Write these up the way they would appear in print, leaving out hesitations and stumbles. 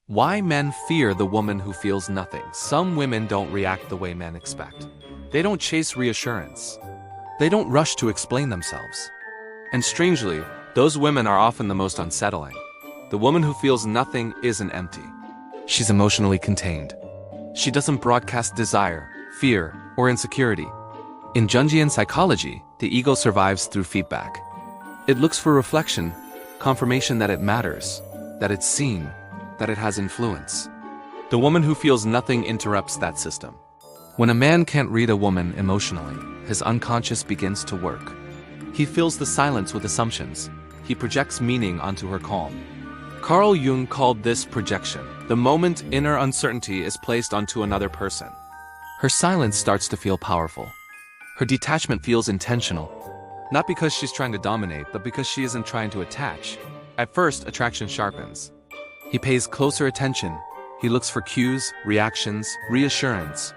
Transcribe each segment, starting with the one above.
Why men fear the woman who feels nothing. Some women don't react the way men expect. They don't chase reassurance. They don't rush to explain themselves. And strangely, those women are often the most unsettling. The woman who feels nothing isn't empty. She's emotionally contained. She doesn't broadcast desire, fear, or insecurity. In Jungian psychology, the ego survives through feedback. It looks for reflection, confirmation that it matters, that it's seen, that it has influence. The woman who feels nothing interrupts that system. When a man can't read a woman emotionally, his unconscious begins to work. He fills the silence with assumptions. He projects meaning onto her calm. Carl Jung called this projection, the moment inner uncertainty is placed onto another person. Her silence starts to feel powerful. Her detachment feels intentional. Not because she's trying to dominate, but because she isn't trying to attach. At first, attraction sharpens. He pays closer attention. He looks for cues, reactions, reassurance.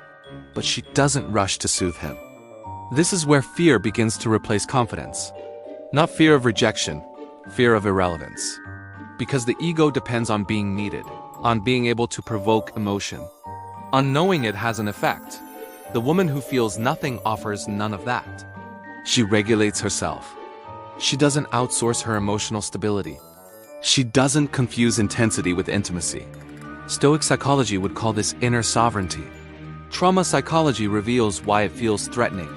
But she doesn't rush to soothe him. This is where fear begins to replace confidence. Not fear of rejection, fear of irrelevance. Because the ego depends on being needed, on being able to provoke emotion. On knowing it has an effect. The woman who feels nothing offers none of that. She regulates herself. She doesn't outsource her emotional stability. She doesn't confuse intensity with intimacy. Stoic psychology would call this inner sovereignty. Trauma psychology reveals why it feels threatening.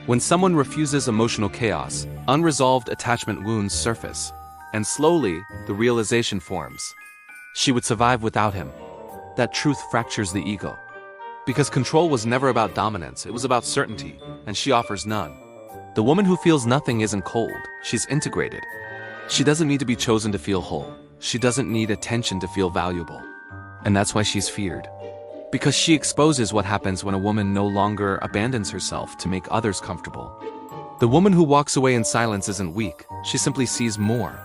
When someone refuses emotional chaos, unresolved attachment wounds surface, and slowly, the realization forms. She would survive without him. That truth fractures the ego. Because control was never about dominance, it was about certainty, and she offers none. The woman who feels nothing isn't cold, she's integrated. She doesn't need to be chosen to feel whole. She doesn't need attention to feel valuable. And that's why she's feared. Because she exposes what happens when a woman no longer abandons herself to make others comfortable. The woman who walks away in silence isn't weak, she simply sees more.